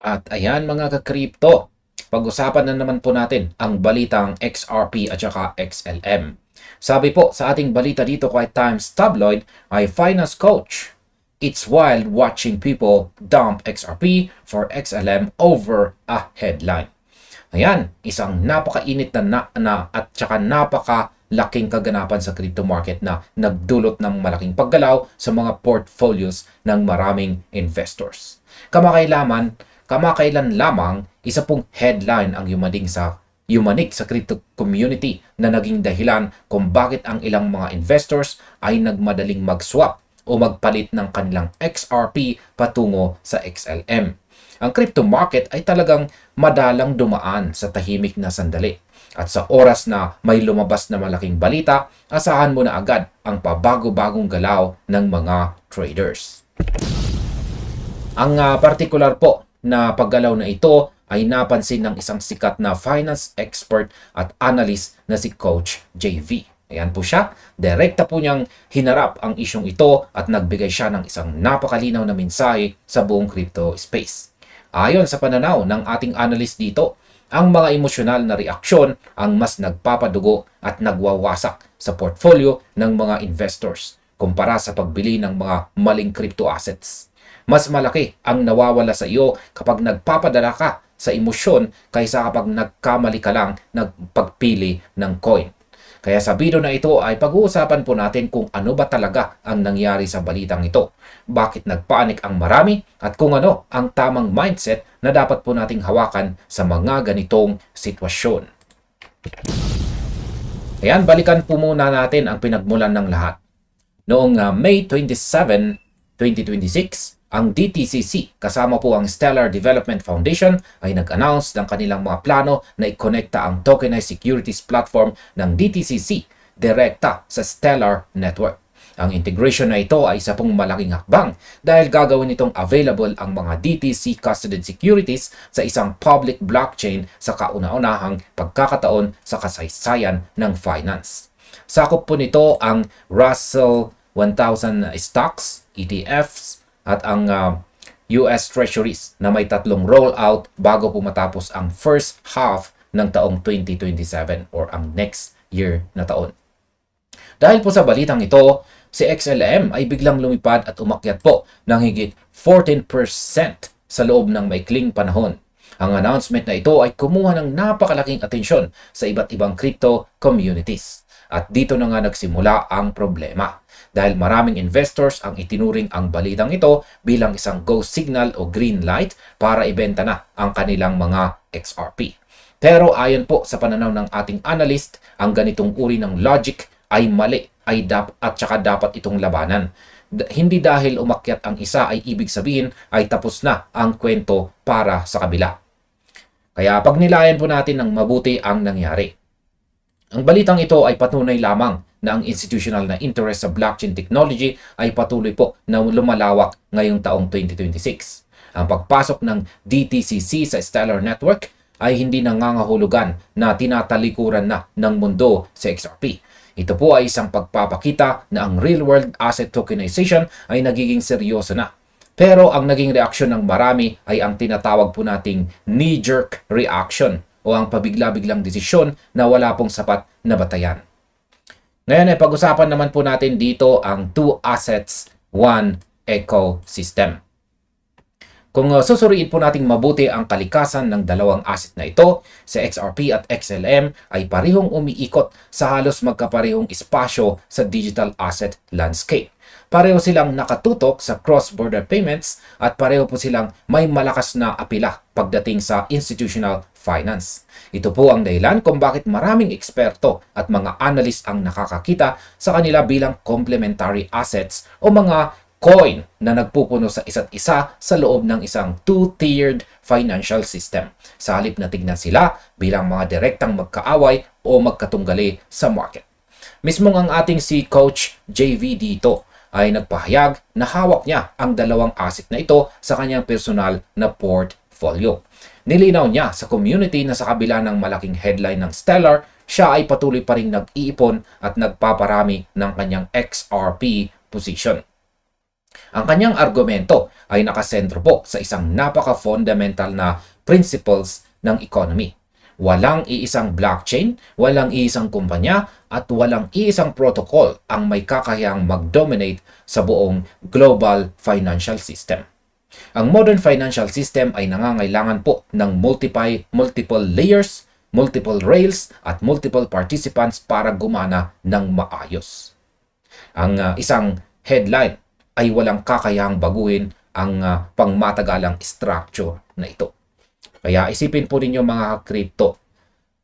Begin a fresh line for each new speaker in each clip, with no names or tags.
At ayan mga ka-crypto, pag-usapan na naman po natin ang balitang XRP at saka XLM. Sabi po sa ating balita dito kay Times Tabloid ay finance coach. It's wild watching people dump XRP for XLM over a headline. Ayan, isang napakainit na at saka napakalaking kaganapan sa crypto market na nagdulot ng malaking paggalaw sa mga portfolios ng maraming investors. Kamakailan lamang isa pong headline ang yumanig sa crypto community na naging dahilan kung bakit ang ilang mga investors ay nagmadaling mag-swap o magpalit ng kanilang XRP patungo sa XLM. Ang crypto market ay talagang madalang dumaan sa tahimik na sandali. At sa oras na may lumabas na malaking balita, asahan mo na agad ang pabago-bagong galaw ng mga traders. Ang partikular po na paggalaw na ito ay napansin ng isang sikat na finance expert at analyst na si Coach JV. Ayan po siya. Direkta po niyang hinarap ang isyong ito at nagbigay siya ng isang napakalinaw na mensahe sa buong crypto space. Ayon sa pananaw ng ating analyst dito, ang mga emosyonal na reaksyon ang mas nagpapadugo at nagwawasak sa portfolio ng mga investors kumpara sa pagbili ng mga maling crypto assets. Mas malaki ang nawawala sa iyo kapag nagpapadala ka sa emosyon kaysa kapag nagkamali ka lang nagpagpili ng coin. Kaya sa video na ito ay pag-uusapan po natin kung ano ba talaga ang nangyari sa balitang ito. Bakit nagpanik ang marami at kung ano ang tamang mindset na dapat po nating hawakan sa mga ganitong sitwasyon. Ayan, balikan po muna natin ang pinagmulan ng lahat. Noong May 27, 2026, ang DTCC kasama po ang Stellar Development Foundation ay nag-announce ng kanilang mga plano na i-connecta ang tokenized securities platform ng DTCC direkta sa Stellar Network. Ang integration na ito ay isa pong malaking hakbang dahil gagawin itong available ang mga DTC custodied securities sa isang public blockchain sa kauna-unahang pagkakataon sa kasaysayan ng finance. Sakop po nito ang Russell 1000 stocks, ETFs, at ang US Treasuries na may tatlong rollout bago po matapos ang first half ng taong 2027 or ang next year na taon. Dahil po sa balitang ito, si XLM ay biglang lumipad at umakyat po ng higit 14% sa loob ng maikling panahon. Ang announcement na ito ay kumuha ng napakalaking atensyon sa iba't ibang crypto communities. At dito na nga nagsimula ang problema. Dahil maraming investors ang itinuring ang balitang ito bilang isang go signal o green light para ibenta na ang kanilang mga XRP. Pero ayon po sa pananaw ng ating analyst, ang ganitong uri ng logic ay mali at saka dapat itong labanan. Hindi dahil umakyat ang isa ay ibig sabihin ay tapos na ang kwento para sa kabila. Kaya pagnilayan po natin ng mabuti ang nangyari. Ang balitang ito ay patunay lamang na ang institutional na interest sa blockchain technology ay patuloy po na lumalawak ngayong taong 2026. Ang pagpasok ng DTCC sa Stellar Network ay hindi nangangahulugan na tinatalikuran na ng mundo sa XRP. Ito po ay isang pagpapakita na ang real-world asset tokenization ay nagiging seryoso na. Pero ang naging reaksyon ng marami ay ang tinatawag po nating knee-jerk reaction o ang pabigla-biglang desisyon na wala pong sapat na batayan. Ngayon ay pag-usapan naman po natin dito ang two assets, one ecosystem. Kung susuriin po nating mabuti ang kalikasan ng dalawang asset na ito, sa XRP at XLM ay parehong umiikot sa halos magkaparehong espasyo sa digital asset landscape. Pareho silang nakatutok sa cross-border payments at pareho po silang may malakas na apila pagdating sa institutional finance. Ito po ang dahilan kung bakit maraming eksperto at mga analyst ang nakakakita sa kanila bilang complementary assets o mga coin na nagpupuno sa isa't isa sa loob ng isang two-tiered financial system. Sa halip na tignan sila bilang mga direktang magkaaway o magkatunggali sa market. Mismong ang ating si Coach JV dito ay nagpahayag na hawak niya ang dalawang asset na ito sa kanyang personal na portfolio. Nilinaw niya sa community na sa kabila ng malaking headline ng Stellar, siya ay patuloy pa rin nag-iipon at nagpaparami ng kanyang XRP position. Ang kanyang argumento ay nakasentro po sa isang napaka-fundamental na principles ng economy. Walang iisang blockchain, walang iisang kumpanya, at walang iisang protocol ang may kakayahang mag-dominate sa buong global financial system. Ang modern financial system ay nangangailangan po ng multiple layers, multiple rails, at multiple participants para gumana ng maayos. Ang isang headline ay walang kakayahang baguhin ang pangmatagalang structure na ito. Kaya isipin po ninyo mga crypto,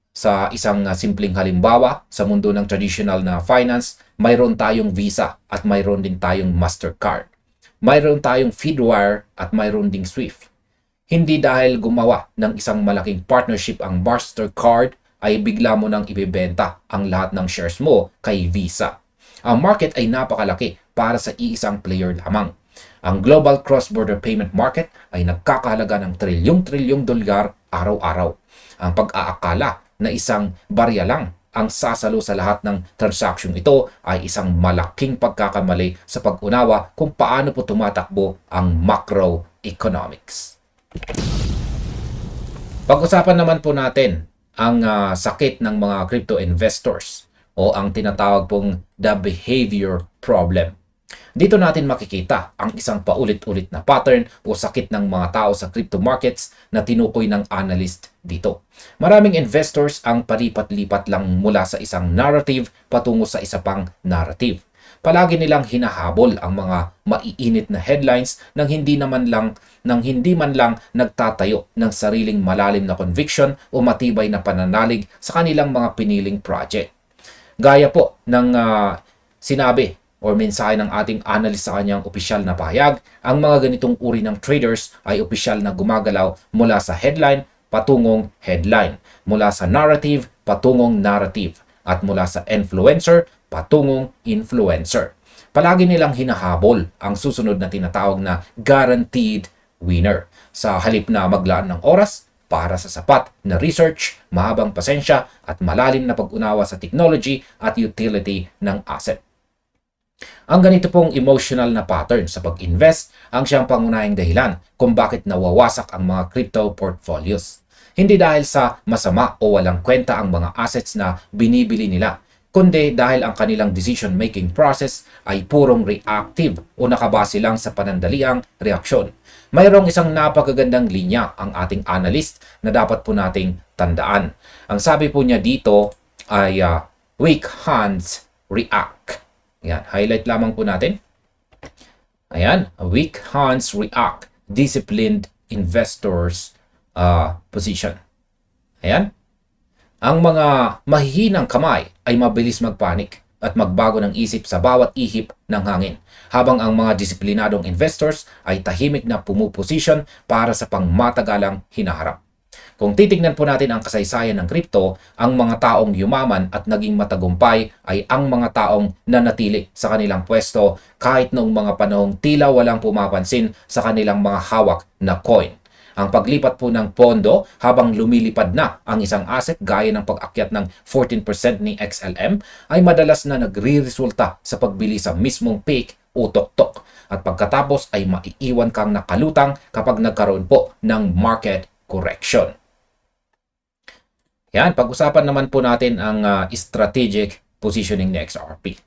sa isang simpleng halimbawa, sa mundo ng traditional na finance, mayroon tayong Visa at mayroon din tayong Mastercard. Mayroon tayong Feedwire at mayroon ding Swift. Hindi dahil gumawa ng isang malaking partnership ang Mastercard ay bigla mo nang ibebenta ang lahat ng shares mo kay Visa. Ang market ay napakalaki para sa iisang player lamang. Ang global cross-border payment market ay nagkakahalaga ng trilyong-trilyong dolyar araw-araw. Ang pag-aakala na isang barya lang ang sasalo sa lahat ng transaksyon ito ay isang malaking pagkakamali sa pag-unawa kung paano po tumatakbo ang macroeconomics. Pag-usapan naman po natin ang sakit ng mga crypto investors o ang tinatawag pong the behavior problem. Dito natin makikita ang isang paulit-ulit na pattern o sakit ng mga tao sa crypto markets na tinukoy ng analyst dito. Maraming investors ang palipat-lipat lang mula sa isang narrative patungo sa isa pang narrative. Palagi nilang hinahabol ang mga maiinit na headlines nang hindi man lang nagtatayo ng sariling malalim na conviction o matibay na pananalig sa kanilang mga piniling project. Gaya po ng sinabi or mensahe ng ating analyst sa kanyang opisyal na pahayag, ang mga ganitong uri ng traders ay opisyal na gumagalaw mula sa headline patungong headline, mula sa narrative patungong narrative, at mula sa influencer patungong influencer. Palagi nilang hinahabol ang susunod na tinatawag na guaranteed winner sa halip na maglaan ng oras para sa sapat na research, mahabang pasensya at malalim na pag-unawa sa technology at utility ng asset. Ang ganito pong emotional na pattern sa pag-invest ang siyang pangunahing dahilan kung bakit nawawasak ang mga crypto portfolios. Hindi dahil sa masama o walang kwenta ang mga assets na binibili nila, kundi dahil ang kanilang decision-making process ay purong reactive o nakabase lang sa panandaliang reaksyon. Mayroong isang napakagandang linya ang ating analyst na dapat po nating tandaan. Ang sabi po niya dito ay weak hands react. Ayan, highlight lamang po natin. Ayan, weak hands react, disciplined investors position. Ayan. Ang mga mahihinang kamay ay mabilis magpanik at magbago ng isip sa bawat ihip ng hangin, habang ang mga disiplinadong investors ay tahimik na pumuposisyon para sa pangmatagalang hinaharap. Kung titignan po natin ang kasaysayan ng kripto, ang mga taong yumaman at naging matagumpay ay ang mga taong nanatili sa kanilang pwesto kahit noong mga panahong tila walang pumapansin sa kanilang mga hawak na coin. Ang paglipat po ng pondo habang lumilipad na ang isang asset gaya ng pag-akyat ng 14% ni XLM ay madalas na nagre-resulta sa pagbili sa mismong peak o tuktok, at pagkatapos ay maiiwan kang nakalutang kapag nagkaroon po ng market correction. Yan, pag-usapan naman po natin ang strategic positioning ni XRP.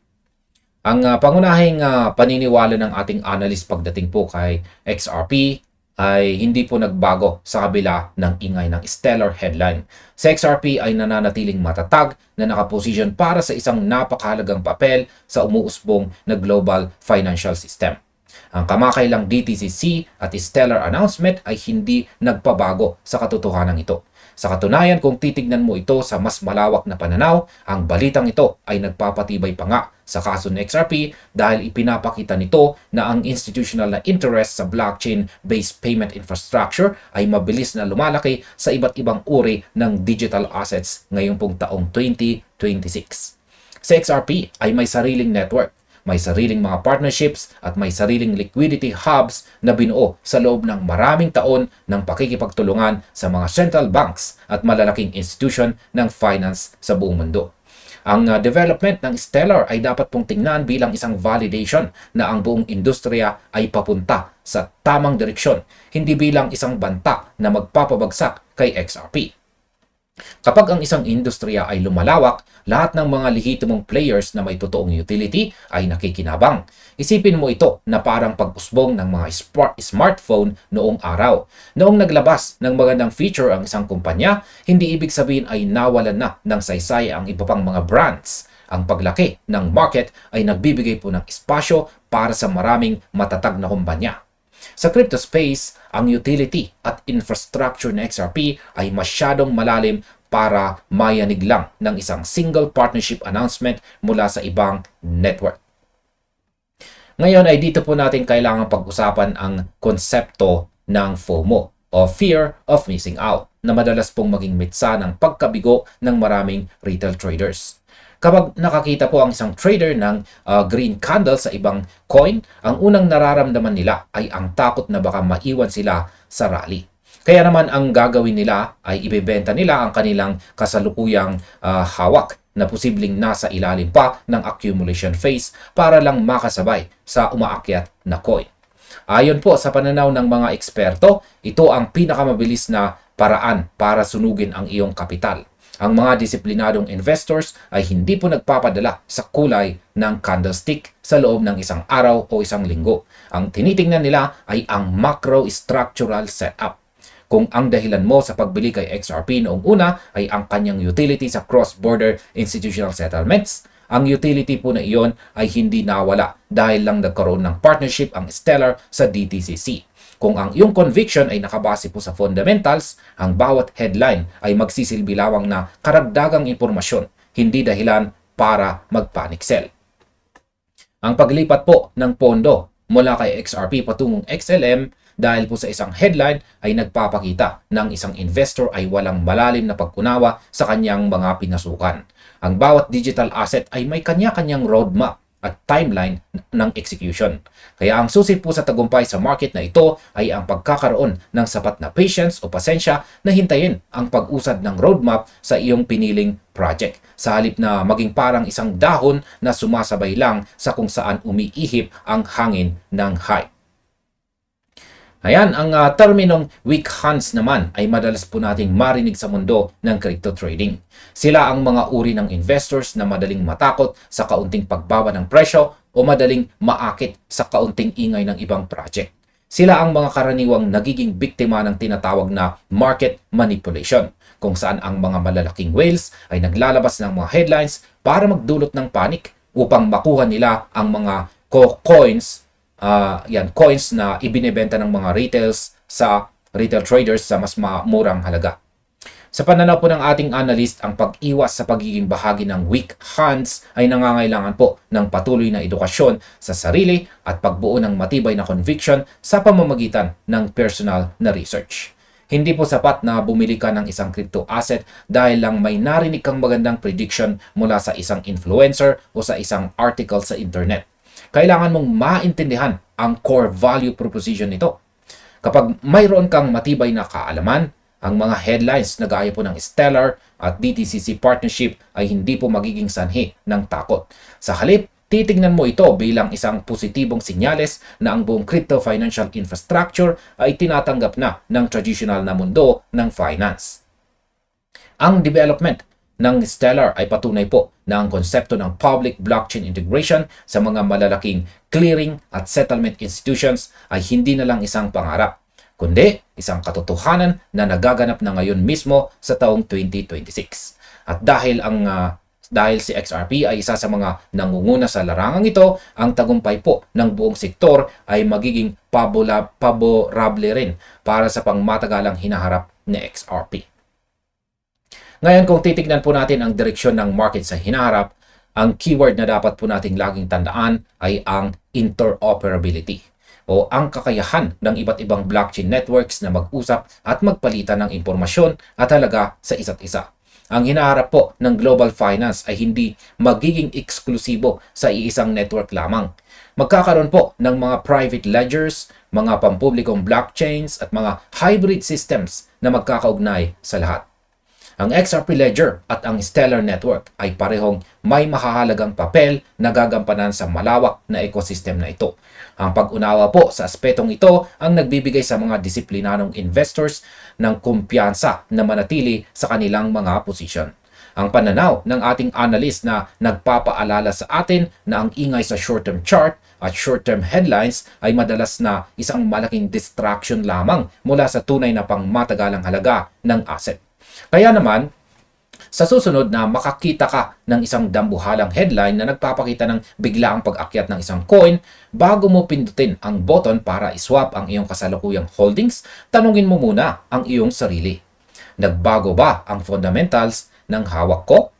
Ang pangunahing paniniwala ng ating analyst pagdating po kay XRP ay hindi po nagbago sa kabila ng ingay ng stellar headline. Sa XRP ay nananatiling matatag na nakaposisyon para sa isang napakahalagang papel sa umuusbong na global financial system. Ang kamakailang DTCC at stellar announcement ay hindi nagpabago sa katotohanan ito. Sa katunayan, kung titignan mo ito sa mas malawak na pananaw, ang balitang ito ay nagpapatibay pa nga sa kaso ng XRP dahil ipinapakita nito na ang institutional na interest sa blockchain-based payment infrastructure ay mabilis na lumalaki sa iba't ibang uri ng digital assets ngayong pong taong 2026. Sa XRP ay may sariling network, may sariling mga partnerships at may sariling liquidity hubs na binuo sa loob ng maraming taon ng pakikipagtulungan sa mga central banks at malalaking institution ng finance sa buong mundo. Ang development ng Stellar ay dapat pong tingnan bilang isang validation na ang buong industriya ay papunta sa tamang direksyon, hindi bilang isang banta na magpapabagsak kay XRP. Kapag ang isang industriya ay lumalawak, lahat ng mga lehitimong players na may totoong utility ay nakikinabang. Isipin mo ito na parang pag-usbong ng mga smartphone noong araw. Noong naglabas ng magandang feature ang isang kumpanya, hindi ibig sabihin ay nawalan na ng saysay ang iba pang mga brands. Ang paglaki ng market ay nagbibigay po ng espasyo para sa maraming matatag na kumpanya. Sa crypto space, ang utility at infrastructure ng XRP ay masyadong malalim para mayanig lang ng isang single partnership announcement mula sa ibang network. Ngayon ay dito po natin kailangan pag-usapan ang konsepto ng FOMO o Fear of Missing Out na madalas pong maging mitsa ng pagkabigo ng maraming retail traders. Kapag nakakita po ang isang trader ng green candle sa ibang coin, ang unang nararamdaman nila ay ang takot na baka maiwan sila sa rally. Kaya naman ang gagawin nila ay ibebenta nila ang kanilang kasalukuyang hawak na posibleng nasa ilalim pa ng accumulation phase para lang makasabay sa umaakyat na coin. Ayon po sa pananaw ng mga eksperto, ito ang pinakamabilis na paraan para sunugin ang iyong kapital. Ang mga disiplinadong investors ay hindi po nagpapadala sa kulay ng candlestick sa loob ng isang araw o isang linggo. Ang tinitingnan nila ay ang macro-structural setup. Kung ang dahilan mo sa pagbili kay XRP noong una ay ang kanyang utility sa cross-border institutional settlements, ang utility po na iyon ay hindi nawala dahil lang nagkaroon ng partnership ang Stellar sa DTCC. Kung ang iyong conviction ay nakabase po sa fundamentals, ang bawat headline ay magsisilbi lamang na karagdagang impormasyon, hindi dahilan para mag-panic sell. Ang paglipat po ng pondo mula kay XRP patungong XLM dahil po sa isang headline ay nagpapakita ng isang investor ay walang malalim na pag-unawa sa kanyang mga pinasukan. Ang bawat digital asset ay may kanya-kanyang roadmap at timeline ng execution. Kaya ang susi po sa tagumpay sa market na ito ay ang pagkakaroon ng sapat na patience o pasensya na hintayin ang pag-usad ng roadmap sa iyong piniling project. Sa halip na maging parang isang dahon na sumasabay lang sa kung saan umiihip ang hangin ng hype. Ayan, ang terminong weak hands naman ay madalas po nating marinig sa mundo ng crypto trading. Sila ang mga uri ng investors na madaling matakot sa kaunting pagbaba ng presyo o madaling maakit sa kaunting ingay ng ibang project. Sila ang mga karaniwang nagiging biktima ng tinatawag na market manipulation, kung saan ang mga malalaking whales ay naglalabas ng mga headlines para magdulot ng panic upang makuha nila ang mga coins coins na ibinebenta ng mga retails sa retail traders sa mas murang halaga. Sa pananaw po ng ating analyst, ang pag-iwas sa pagiging bahagi ng weak hands ay nangangailangan po ng patuloy na edukasyon sa sarili at pagbuo ng matibay na conviction sa pamamagitan ng personal na research. Hindi po sapat na bumili ka ng isang crypto asset dahil lang may narinig kang magandang prediction mula sa isang influencer o sa isang article sa internet. Kailangan mong maintindihan ang core value proposition nito. Kapag mayroon kang matibay na kaalaman, ang mga headlines na gaya po ng Stellar at DTCC partnership ay hindi po magiging sanhi ng takot. Sa halip, titingnan mo ito bilang isang positibong sinyales na ang buong crypto financial infrastructure ay tinatanggap na ng traditional na mundo ng finance. Ang development ng Stellar ay patunay po na ang konsepto ng public blockchain integration sa mga malalaking clearing at settlement institutions ay hindi na lang isang pangarap, kundi isang katotohanan na nagaganap na ngayon mismo sa taong 2026. At dahil si XRP ay isa sa mga nangunguna sa larangang ito, ang tagumpay po ng buong sektor ay magiging paborable rin para sa pangmatagalang hinaharap ni XRP. Ngayon, kung titignan po natin ang direksyon ng market sa hinaharap, ang keyword na dapat po nating laging tandaan ay ang interoperability o ang kakayahan ng iba't ibang blockchain networks na mag-usap at magpalitan ng impormasyon at halaga sa isa't isa. Ang hinaharap po ng global finance ay hindi magiging eksklusibo sa iisang network lamang. Magkakaroon po ng mga private ledgers, mga pampublikong blockchains at mga hybrid systems na magkakaugnay sa lahat. Ang XRP Ledger at ang Stellar Network ay parehong may mahahalagang papel na gagampanan sa malawak na ecosystem na ito. Ang pag-unawa po sa aspetong ito ang nagbibigay sa mga disiplinadong investors ng kumpiyansa na manatili sa kanilang mga posisyon. Ang pananaw ng ating analyst na nagpapaalala sa atin na ang ingay sa short-term chart at short-term headlines ay madalas na isang malaking distraction lamang mula sa tunay na pangmatagalang halaga ng asset. Kaya naman, sa susunod na makakita ka ng isang dambuhalang headline na nagpapakita ng biglaang pag-akyat ng isang coin, bago mo pindutin ang button para iswap ang iyong kasalukuyang holdings, tanungin mo muna ang iyong sarili. Nagbago ba ang fundamentals ng hawak ko?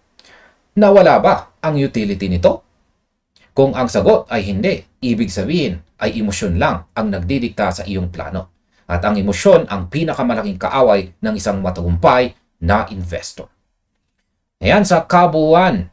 Nawala ba ang utility nito? Kung ang sagot ay hindi, ibig sabihin ay emosyon lang ang nagdidikta sa iyong plano. At ang emosyon ang pinakamalaking kaaway ng isang matagumpay na investor. Ayan, sa kabuuan,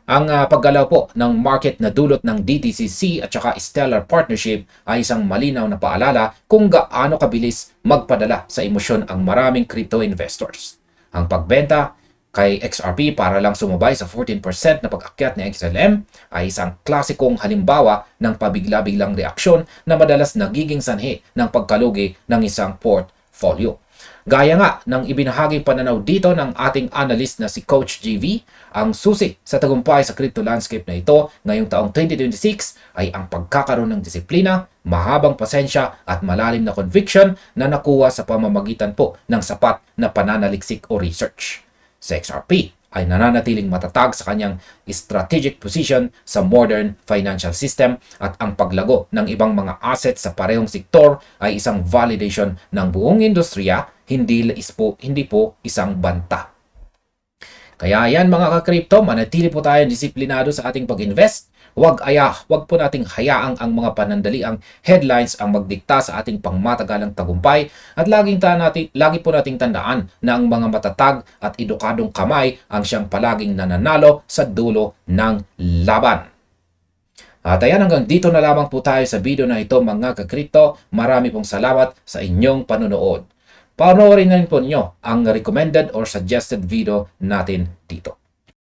ang paggalaw po ng market na dulot ng DTCC at saka Stellar Partnership ay isang malinaw na paalala kung gaano kabilis magpadala sa emosyon ang maraming crypto investors. Ang pagbenta kay XRP para lang sumabay sa 14% na pag-akyat ni XLM ay isang klasikong halimbawa ng pabigla-biglang reaksyon na madalas nagiging sanhi ng pagkalugi ng isang portfolio. Gaya nga ng ibinahaging pananaw dito ng ating analyst na si Coach JV, ang susi sa tagumpay sa crypto landscape na ito ngayong taong 2026 ay ang pagkakaroon ng disiplina, mahabang pasensya at malalim na conviction na nakuha sa pamamagitan po ng sapat na pananaliksik o research. Sa XRP ay nananatiling matatag sa kanyang strategic position sa modern financial system at ang paglago ng ibang mga assets sa parehong sektor ay isang validation ng buong industriya, hindi po isang banta. Kaya yan mga ka-crypto, manatili po tayo disiplinado sa ating pag-invest. Huwag po nating hayaang ang mga panandaliang headlines ang magdikta sa ating pangmatagalang tagumpay at lagi po nating tandaan na ang mga matatag at edukadong kamay ang siyang palaging nananalo sa dulo ng laban. At ayan, hanggang dito na lamang po tayo sa video na ito mga ka-crypto. Marami pong salamat sa inyong panunood. Panoorin na rin po nyo ang recommended or suggested video natin dito.